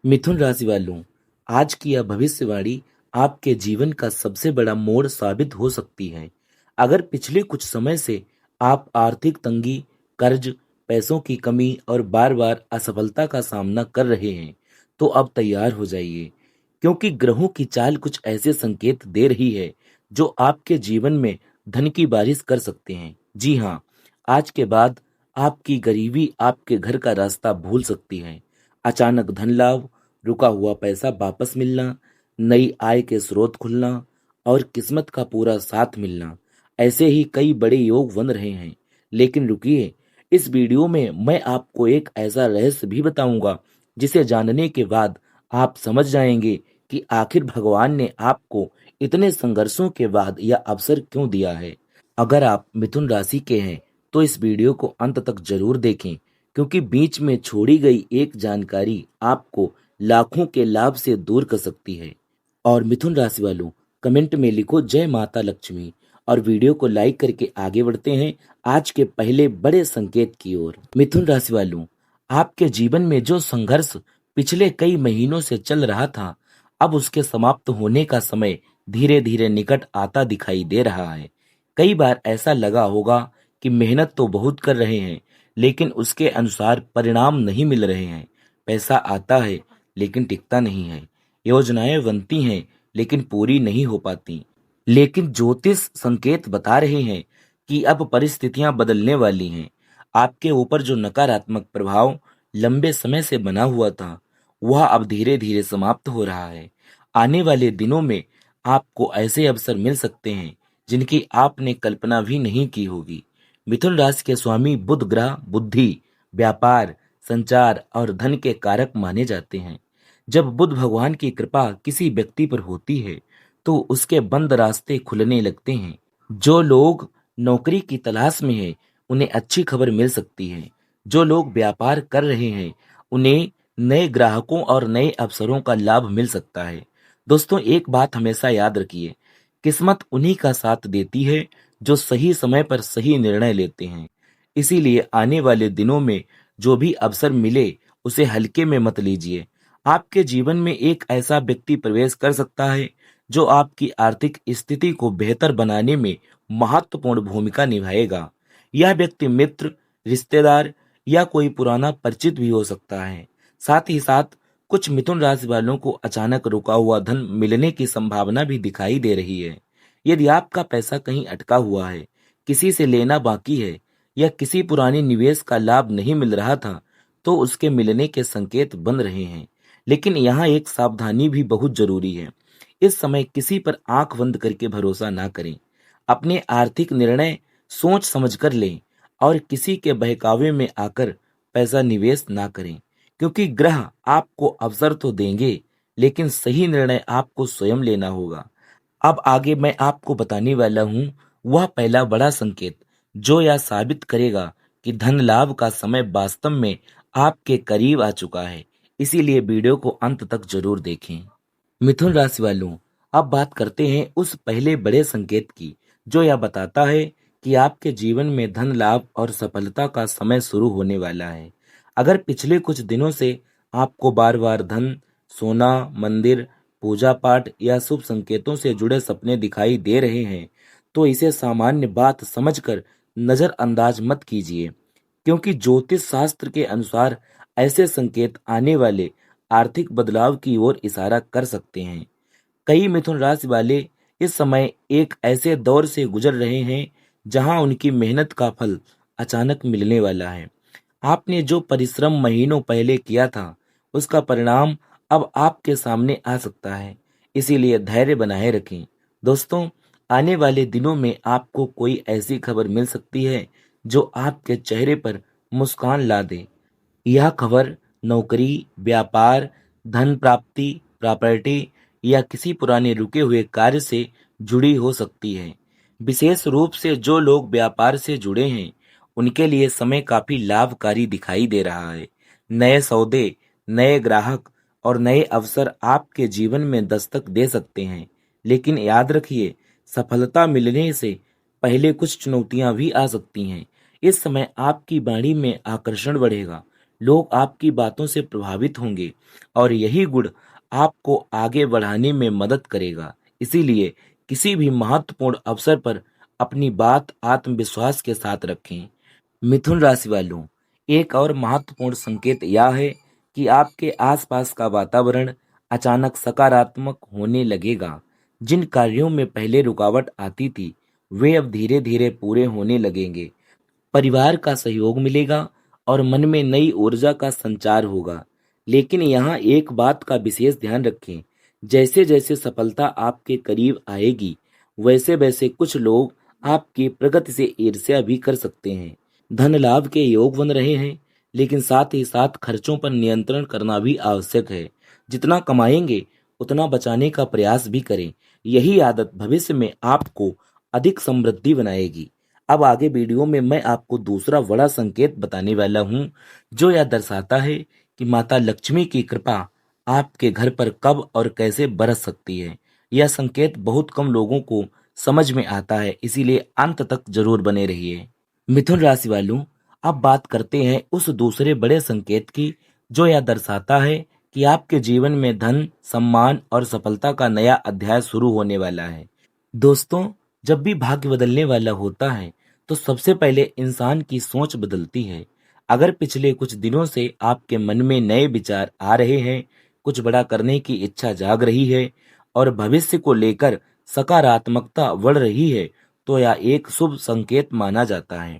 मिथुन राशि वालों, आज की यह भविष्यवाणी आपके जीवन का सबसे बड़ा मोड़ साबित हो सकती है। अगर पिछले कुछ समय से आप आर्थिक तंगी, कर्ज, पैसों की कमी और बार-बार असफलता का सामना कर रहे हैं, तो अब तैयार हो जाइए, क्योंकि ग्रहों की चाल कुछ ऐसे संकेत दे रही है, जो आपके जीवन में धन की बारिश कर सकते हैं। जी हाँ, आज के बाद आपकी गरीबी आपके घर का रास्ता भूल सकती है। अचानक धन लाभ, रुका हुआ पैसा वापस मिलना, नई आय के स्रोत खुलना और किस्मत का पूरा साथ मिलना, ऐसे ही कई बड़े योग बन रहे हैं। लेकिन रुकिए, इस वीडियो में मैं आपको एक ऐसा रहस्य भी बताऊंगा, जिसे जानने के बाद आप समझ जाएंगे कि आखिर भगवान ने आपको इतने संघर्षों के बाद यह अवसर क्यों दिया है। अगर आप मिथुन राशि के हैं, तो इस वीडियो को अंत तक जरूर देखें, क्योंकि बीच में छोड़ी गई एक जानकारी आपको लाखों के लाभ से दूर कर सकती है। और मिथुन राशि वालों, कमेंट में लिखो जय माता लक्ष्मी और वीडियो को लाइक करके आगे बढ़ते हैं आज के पहले बड़े संकेत की ओर। मिथुन राशि वालों, आपके जीवन में जो संघर्ष पिछले कई महीनों से चल रहा था, अब उसके समाप्त होने का समय धीरे धीरे निकट आता दिखाई दे रहा है। कई बार ऐसा लगा होगा कि मेहनत तो बहुत कर रहे हैं, लेकिन उसके अनुसार परिणाम नहीं मिल रहे हैं। पैसा आता है, लेकिन टिकता नहीं है। योजनाएं बनती हैं, लेकिन पूरी नहीं हो पाती। लेकिन ज्योतिष संकेत बता रहे हैं कि अब परिस्थितियां बदलने वाली हैं। आपके ऊपर जो नकारात्मक प्रभाव लंबे समय से बना हुआ था, वह अब धीरे धीरे समाप्त हो रहा है। आने वाले दिनों में आपको ऐसे अवसर मिल सकते हैं, जिनकी आपने कल्पना भी नहीं की होगी। मिथुन राशि के स्वामी बुध ग्रह बुद्धि, व्यापार, संचार और धन के कारक माने जाते हैं। जब बुध भगवान की कृपा किसी व्यक्ति पर होती है, तो उसके बंद रास्ते खुलने लगते हैं। जो लोग नौकरी की तलाश में हैं, उन्हें अच्छी खबर मिल सकती है। जो लोग व्यापार कर रहे हैं, उन्हें नए ग्राहकों और नए अवसरों का लाभ मिल सकता है। दोस्तों, एक बात हमेशा याद रखिए, किस्मत उन्हीं का साथ देती है जो सही समय पर सही निर्णय लेते हैं। इसीलिए आने वाले दिनों में जो भी अवसर मिले, उसे हल्के में मत लीजिए। आपके जीवन में एक ऐसा व्यक्ति प्रवेश कर सकता है, जो आपकी आर्थिक स्थिति को बेहतर बनाने में महत्वपूर्ण भूमिका निभाएगा। यह व्यक्ति मित्र, रिश्तेदार या कोई पुराना परिचित भी हो सकता है। साथ ही साथ कुछ मिथुन राशि वालों को अचानक रुका हुआ धन मिलने की संभावना भी दिखाई दे रही है। यदि आपका पैसा कहीं अटका हुआ है, किसी से लेना बाकी है या किसी पुराने निवेश का लाभ नहीं मिल रहा था, तो उसके मिलने के संकेत बन रहे हैं। लेकिन यहाँ एक सावधानी भी बहुत जरूरी है। इस समय किसी पर आंख बंद करके भरोसा ना करें। अपने आर्थिक निर्णय सोच समझ कर लें और किसी के बहकावे में आकर पैसा निवेश ना करें, क्योंकि ग्रह आपको अवसर तो देंगे, लेकिन सही निर्णय आपको स्वयं लेना होगा। अब आगे मैं आपको बताने वाला हूँ वह पहला बड़ा संकेत, जो यह साबित करेगा कि धन लाभ का समय वास्तव में आपके करीब आ चुका है। इसीलिए वीडियो को अंत तक जरूर देखें। मिथुन राशि वालों, अब बात करते हैं उस पहले बड़े संकेत की, जो यह बताता है कि आपके जीवन में धन लाभ और सफलता का समय शुरू होने वाला है। अगर पिछले कुछ दिनों से आपको बार बार धन, सोना, मंदिर, पूजा पाठ या शुभ संकेतों से जुड़े सपने दिखाई दे रहे हैं, तो इसे सामान्य बात समझकर नजरअंदाज मत कीजिए, क्योंकि ज्योतिष शास्त्र के अनुसार ऐसे संकेत आने वाले आर्थिक बदलाव की ओर इशारा कर सकते हैं। कई मिथुन राशि वाले इस समय एक ऐसे दौर से गुजर रहे हैं, जहां उनकी मेहनत का फल अचानक मिलने वाला है। आपने जो परिश्रम महीनों पहले किया था, उसका परिणाम अब आपके सामने आ सकता है। इसीलिए धैर्य बनाए रखें। दोस्तों, आने वाले दिनों में आपको कोई ऐसी खबर मिल सकती है, जो आपके चेहरे पर मुस्कान ला दे। यह खबर नौकरी, व्यापार, धन प्राप्ति, प्रॉपर्टी या किसी पुराने रुके हुए कार्य से जुड़ी हो सकती है। विशेष रूप से जो लोग व्यापार से जुड़े हैं, उनके लिए समय काफी लाभकारी दिखाई दे रहा है। नए सौदे, नए ग्राहक और नए अवसर आपके जीवन में दस्तक दे सकते हैं। लेकिन याद रखिए, सफलता मिलने से पहले कुछ चुनौतियां भी आ सकती हैं। इस समय आपकी वाणी में आकर्षण बढ़ेगा, लोग आपकी बातों से प्रभावित होंगे और यही गुण आपको आगे बढ़ाने में मदद करेगा। इसीलिए किसी भी महत्वपूर्ण अवसर पर अपनी बात आत्मविश्वास के साथ रखें। मिथुन राशि वालों, एक और महत्वपूर्ण संकेत यह है कि आपके आसपास का वातावरण अचानक सकारात्मक होने लगेगा। जिन कार्यों में पहले रुकावट आती थी, वे अब धीरे धीरे पूरे होने लगेंगे। परिवार का सहयोग मिलेगा और मन में नई ऊर्जा का संचार होगा। लेकिन यहाँ एक बात का विशेष ध्यान रखें, जैसे जैसे सफलता आपके करीब आएगी, वैसे वैसे कुछ लोग आपकी प्रगति से ईर्ष्या भी कर सकते हैं। धन लाभ के योग बन रहे हैं, लेकिन साथ ही साथ खर्चों पर नियंत्रण करना भी आवश्यक है। जितना कमाएंगे उतना बचाने का प्रयास भी करें। यही आदत भविष्य में आपको अधिक समृद्धि बनाएगी। अब आगे वीडियो में मैं आपको दूसरा बड़ा संकेत बताने वाला हूँ, जो यह दर्शाता है कि माता लक्ष्मी की कृपा आपके घर पर कब और कैसे बरस सकती है। यह संकेत बहुत कम लोगों को समझ में आता है, इसीलिए अंत तक जरूर बने रहिए। मिथुन राशि वालों, अब बात करते हैं उस दूसरे बड़े संकेत की, जो यह दर्शाता है कि आपके जीवन में धन, सम्मान और सफलता का नया अध्याय शुरू होने वाला है। दोस्तों, जब भी भाग्य बदलने वाला होता है, तो सबसे पहले इंसान की सोच बदलती है। अगर पिछले कुछ दिनों से आपके मन में नए विचार आ रहे हैं, कुछ बड़ा करने की इच्छा जाग रही है और भविष्य को लेकर सकारात्मकता बढ़ रही है, तो यह एक शुभ संकेत माना जाता है।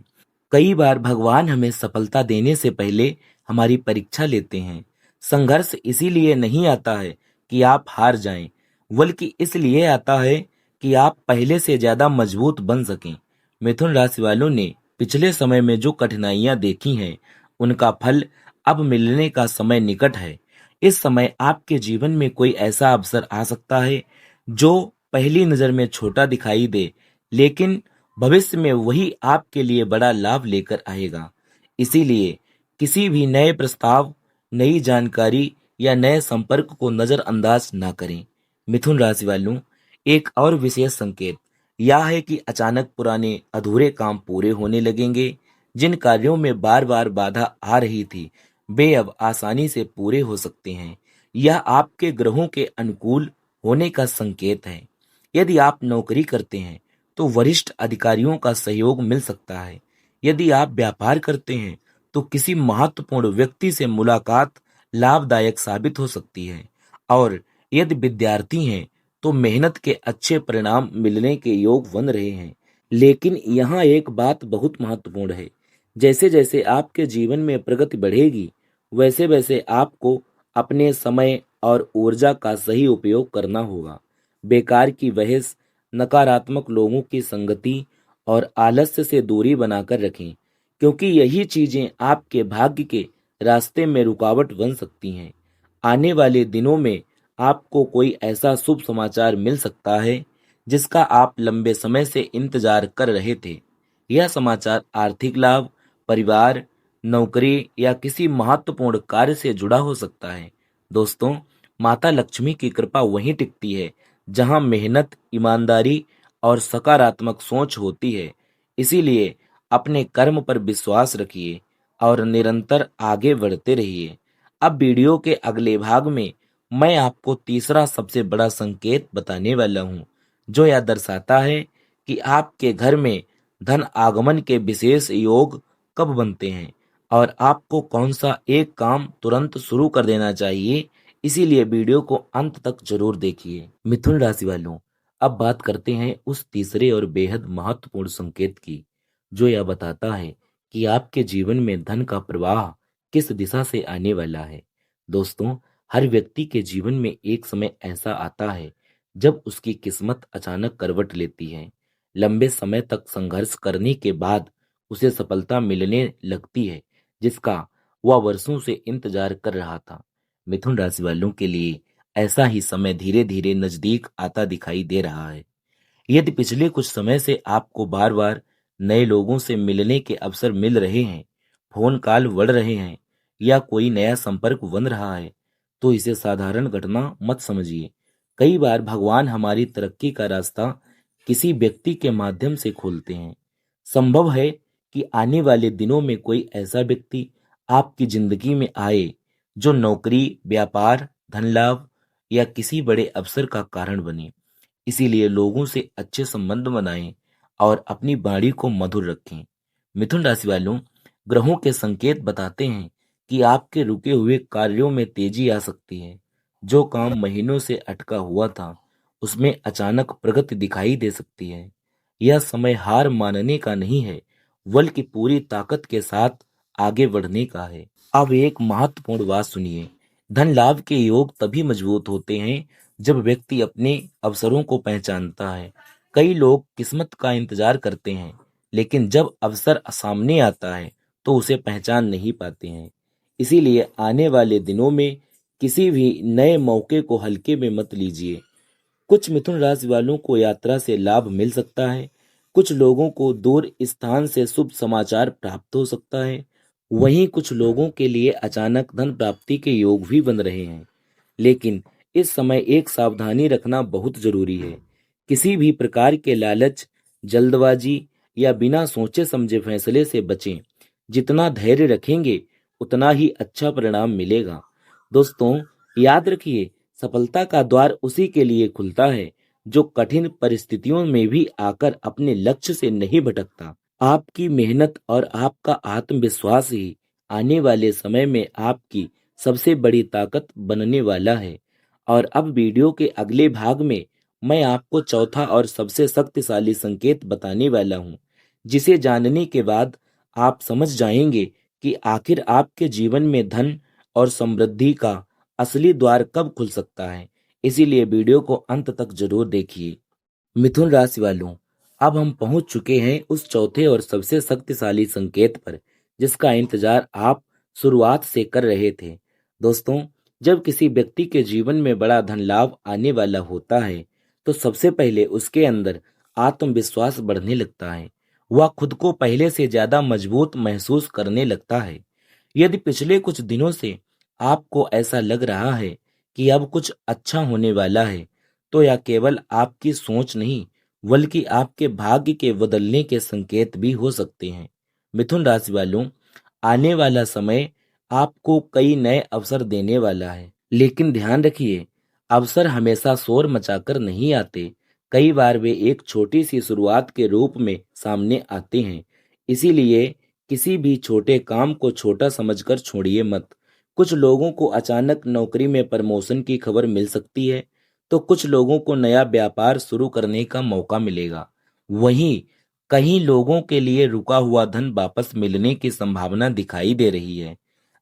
कई बार भगवान हमें सफलता देने से पहले हमारी परीक्षा लेते हैं। संघर्ष इसीलिए नहीं आता है कि आप हार जाएं, बल्कि इसलिए आता है कि आप पहले से ज्यादा मजबूत बन सकें। मिथुन राशि वालों ने पिछले समय में जो कठिनाइयां देखी हैं, उनका फल अब मिलने का समय निकट है। इस समय आपके जीवन में कोई ऐसा अवसर आ सकता है जो पहली नजर में छोटा दिखाई दे, लेकिन भविष्य में वही आपके लिए बड़ा लाभ लेकर आएगा। इसीलिए किसी भी नए प्रस्ताव, नई जानकारी या नए संपर्क को नजरअंदाज ना करें। मिथुन राशि वालों, एक और विशेष संकेत यह है कि अचानक पुराने अधूरे काम पूरे होने लगेंगे। जिन कार्यों में बार बार बाधा आ रही थी, वे अब आसानी से पूरे हो सकते हैं। यह आपके ग्रहों के अनुकूल होने का संकेत है। यदि आप नौकरी करते हैं तो वरिष्ठ अधिकारियों का सहयोग मिल सकता है। यदि आप व्यापार करते हैं तो किसी महत्वपूर्ण व्यक्ति से मुलाकात लाभदायक साबित हो सकती है। और यदि विद्यार्थी हैं तो मेहनत के अच्छे परिणाम मिलने के योग बन रहे हैं। लेकिन यहाँ एक बात बहुत महत्वपूर्ण है, जैसे जैसे आपके जीवन में प्रगति बढ़ेगी, वैसे वैसे आपको अपने समय और ऊर्जा का सही उपयोग करना होगा। बेकार की बहस, नकारात्मक लोगों की संगति और आलस्य से दूरी बनाकर रखें, क्योंकि यही चीजें आपके भाग्य के रास्ते में रुकावट बन सकती हैं। आने वाले दिनों में आपको कोई ऐसा शुभ समाचार मिल सकता है जिसका आप लंबे समय से इंतजार कर रहे थे। यह समाचार आर्थिक लाभ, परिवार, नौकरी या किसी महत्वपूर्ण कार्य से जुड़ा हो सकता है। दोस्तों, माता लक्ष्मी की कृपा वहीं टिकती है जहां मेहनत, ईमानदारी और सकारात्मक सोच होती है। इसीलिए अपने कर्म पर विश्वास रखिए और निरंतर आगे बढ़ते रहिए। अब वीडियो के अगले भाग में मैं आपको तीसरा सबसे बड़ा संकेत बताने वाला हूँ, जो यह दर्शाता है कि आपके घर में धन आगमन के विशेष योग कब बनते हैं और आपको कौन सा एक काम तुरंत शुरू कर देना चाहिए। इसीलिए वीडियो को अंत तक जरूर देखिए। मिथुन राशि वालों, अब बात करते हैं उस तीसरे और बेहद महत्वपूर्ण संकेत की, जो यह बताता है कि आपके जीवन में धन का प्रवाह किस दिशा से आने वाला है। दोस्तों, हर व्यक्ति के जीवन में एक समय ऐसा आता है जब उसकी किस्मत अचानक करवट लेती है। लंबे समय तक संघर्ष करने के बाद उसे सफलता मिलने लगती है, जिसका वह वर्षों से इंतजार कर रहा था। मिथुन राशि वालों के लिए ऐसा ही समय धीरे धीरे नजदीक आता दिखाई दे रहा है। यदि पिछले कुछ समय से आपको बार बार नए लोगों से मिलने के अवसर मिल रहे हैं, फोन कॉल बढ़ रहे हैं या कोई नया संपर्क बन रहा है, तो इसे साधारण घटना मत समझिए। कई बार भगवान हमारी तरक्की का रास्ता किसी व्यक्ति के माध्यम से खोलते हैं। संभव है कि आने वाले दिनों में कोई ऐसा व्यक्ति आपकी जिंदगी में आए, जो नौकरी, व्यापार, धन लाभ या किसी बड़े अवसर का कारण बने। इसीलिए लोगों से अच्छे संबंध बनाएं और अपनी वाणी को मधुर रखें। मिथुन राशि वालों, ग्रहों के संकेत बताते हैं कि आपके रुके हुए कार्यों में तेजी आ सकती है। जो काम महीनों से अटका हुआ था, उसमें अचानक प्रगति दिखाई दे सकती है। यह समय हार मानने का नहीं है, बल्कि पूरी ताकत के साथ आगे बढ़ने का है। अब एक महत्वपूर्ण बात सुनिए। धन लाभ के योग तभी मजबूत होते हैं जब व्यक्ति अपने अवसरों को पहचानता है। कई लोग किस्मत का इंतजार करते हैं, लेकिन जब अवसर सामने आता है तो उसे पहचान नहीं पाते हैं। इसीलिए आने वाले दिनों में किसी भी नए मौके को हल्के में मत लीजिए। कुछ मिथुन राशि वालों को यात्रा से लाभ मिल सकता है। कुछ लोगों को दूर स्थान से शुभ समाचार प्राप्त हो सकता है। वहीं कुछ लोगों के लिए अचानक धन प्राप्ति के योग भी बन रहे हैं। लेकिन इस समय एक सावधानी रखना बहुत जरूरी है। किसी भी प्रकार के लालच, जल्दबाजी या बिना सोचे समझे फैसले से बचें। जितना धैर्य रखेंगे, उतना ही अच्छा परिणाम मिलेगा। दोस्तों, याद रखिए, सफलता का द्वार उसी के लिए खुलता है जो कठिन परिस्थितियों में भी आकर अपने लक्ष्य से नहीं भटकता। आपकी मेहनत और आपका आत्मविश्वास ही आने वाले समय में आपकी सबसे बड़ी ताकत बनने वाला है। और अब वीडियो के अगले भाग में मैं आपको चौथा और सबसे शक्तिशाली संकेत बताने वाला हूँ, जिसे जानने के बाद आप समझ जाएंगे कि आखिर आपके जीवन में धन और समृद्धि का असली द्वार कब खुल सकता है। इसीलिए वीडियो को अंत तक जरूर देखिए। मिथुन राशि वालों, अब हम पहुंच चुके हैं उस चौथे और सबसे शक्तिशाली संकेत पर, जिसका इंतजार आप शुरुआत से कर रहे थे। दोस्तों, जब किसी व्यक्ति के जीवन में बड़ा धन लाभ आने वाला होता है, तो सबसे पहले उसके अंदर आत्मविश्वास बढ़ने लगता है। वह खुद को पहले से ज्यादा मजबूत महसूस करने लगता है। यदि पिछले कुछ दिनों से आपको ऐसा लग रहा है कि अब कुछ अच्छा होने वाला है, तो यह केवल आपकी सोच नहीं, बल्कि आपके भाग्य के बदलने के संकेत भी हो सकते हैं। मिथुन राशि वालों, आने वाला समय आपको कई नए अवसर देने वाला है, लेकिन ध्यान रखिए, अवसर हमेशा शोर मचाकर नहीं आते। कई बार वे एक छोटी सी शुरुआत के रूप में सामने आते हैं। इसीलिए किसी भी छोटे काम को छोटा समझकर छोड़िए मत। कुछ लोगों को अचानक नौकरी में प्रमोशन की खबर मिल सकती है, तो कुछ लोगों को नया व्यापार शुरू करने का मौका मिलेगा। वहीं कई लोगों के लिए रुका हुआ धन वापस मिलने की संभावना दिखाई दे रही है।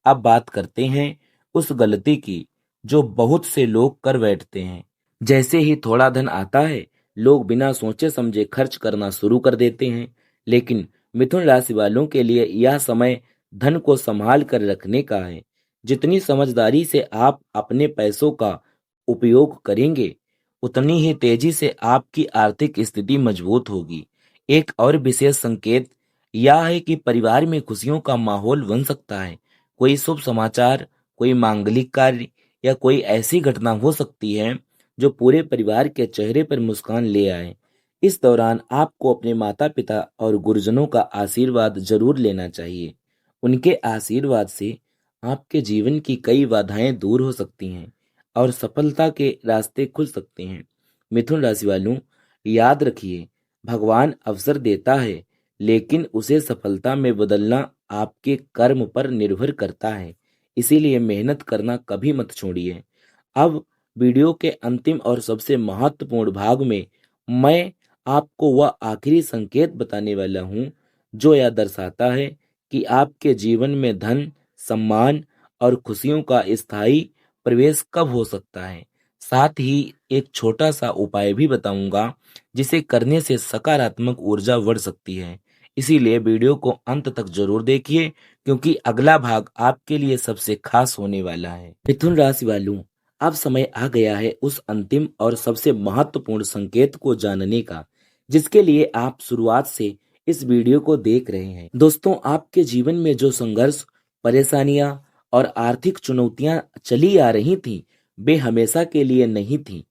अब बात करते हैं उस गलती की जो बहुत से लोग कर बैठते हैं। जैसे ही थोड़ा धन आता है, लोग बिना सोचे समझे खर्च करना शुरू कर देते हैं। लेकिन मिथुन राशि वालों के लिए यह समय धन को संभाल कर रखने का है। जितनी समझदारी से आप अपने पैसों का उपयोग करेंगे, उतनी ही तेजी से आपकी आर्थिक स्थिति मजबूत होगी। एक और विशेष संकेत यह है कि परिवार में खुशियों का माहौल बन सकता है। कोई शुभ समाचार, कोई मांगलिक कार्य या कोई ऐसी घटना हो सकती है जो पूरे परिवार के चेहरे पर मुस्कान ले आए। इस दौरान आपको अपने माता पिता और गुरुजनों का आशीर्वाद जरूर लेना चाहिए। उनके आशीर्वाद से आपके जीवन की कई बाधाएं दूर हो सकती हैं और सफलता के रास्ते खुल सकते हैं। मिथुन राशि वालों, याद रखिए, भगवान अवसर देता है, लेकिन उसे सफलता में बदलना आपके कर्म पर निर्भर करता है। इसीलिए मेहनत करना कभी मत छोड़िए। अब वीडियो के अंतिम और सबसे महत्वपूर्ण भाग में मैं आपको वह आखिरी संकेत बताने वाला हूँ जो यह दर्शाता है कि आपके जीवन में धन, सम्मान और खुशियों का स्थायी प्रवेश कब हो सकता है। साथ ही एक छोटा सा उपाय भी बताऊंगा, जिसे करने से सकारात्मक ऊर्जा बढ़ सकती है। इसीलिए वीडियो को अंत तक जरूर देखिए, क्योंकि अगला भाग आपके लिए सबसे खास होने वाला है। मिथुन राशि वालों, अब समय आ गया है उस अंतिम और सबसे महत्वपूर्ण संकेत को जानने का, जिसके लिए आप शुरुआत से इस वीडियो को देख रहे हैं। दोस्तों, आपके जीवन में जो संघर्ष, परेशानियां और आर्थिक चुनौतियां चली आ रही थीं, वे हमेशा के लिए नहीं थीं।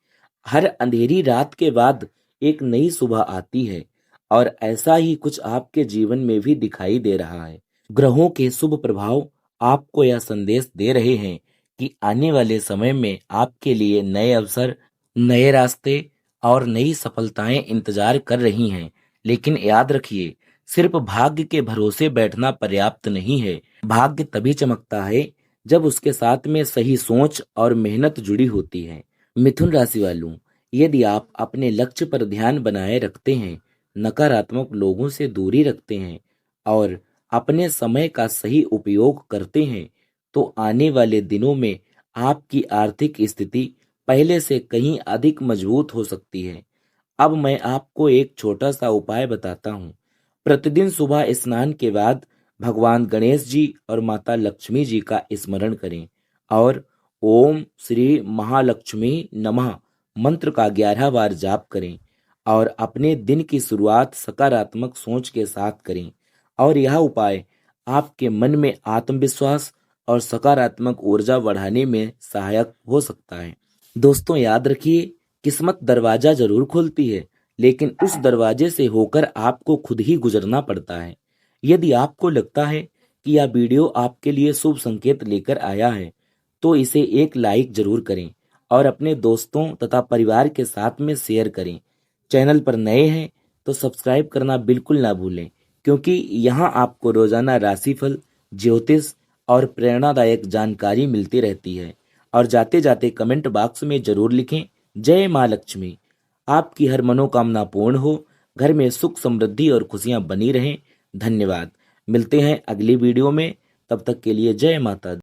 हर अंधेरी रात के बाद एक नई सुबह आती है, और ऐसा ही कुछ आपके जीवन में भी दिखाई दे रहा है। ग्रहों के शुभ प्रभाव आपको यह संदेश दे रहे हैं कि आने वाले समय में आपके लिए नए अवसर, नए रास्ते और नई सफलताएं इंतजार कर रही हैं। लेकिन याद रखिए, सिर्फ भाग्य के भरोसे बैठना पर्याप्त नहीं है। भाग्य तभी चमकता है जब उसके साथ में सही सोच और मेहनत जुड़ी होती है। मिथुन राशि वालों, यदि आप अपने लक्ष्य पर ध्यान बनाए रखते हैं, नकारात्मक लोगों से दूरी रखते हैं और अपने समय का सही उपयोग करते हैं, तो आने वाले दिनों में आपकी आर्थिक स्थिति पहले से कहीं अधिक मजबूत हो सकती है। अब मैं आपको एक छोटा सा उपाय बताता हूँ। प्रतिदिन सुबह स्नान के बाद भगवान गणेश जी और माता लक्ष्मी जी का स्मरण करें और ओम श्री महालक्ष्मी नमः मंत्र का 11 बार जाप करें और अपने दिन की शुरुआत सकारात्मक सोच के साथ करें। और यह उपाय आपके मन में आत्मविश्वास और सकारात्मक ऊर्जा बढ़ाने में सहायक हो सकता है। दोस्तों याद रखिए, किस्मत दरवाजा जरूर खोलती है, लेकिन उस दरवाजे से होकर आपको खुद ही गुजरना पड़ता है। यदि आपको लगता है कि यह वीडियो आपके लिए शुभ संकेत लेकर आया है, तो इसे एक लाइक जरूर करें और अपने दोस्तों तथा परिवार के साथ में शेयर करें। चैनल पर नए हैं तो सब्सक्राइब करना बिल्कुल ना भूलें, क्योंकि यहाँ आपको रोजाना राशिफल, ज्योतिष और प्रेरणादायक जानकारी मिलती रहती है। और जाते जाते कमेंट बॉक्स में जरूर लिखें, जय माँ लक्ष्मी। आपकी हर मनोकामना पूर्ण हो, घर में सुख समृद्धि और खुशियां बनी रहें। धन्यवाद। मिलते हैं अगली वीडियो में, तब तक के लिए जय माता दी।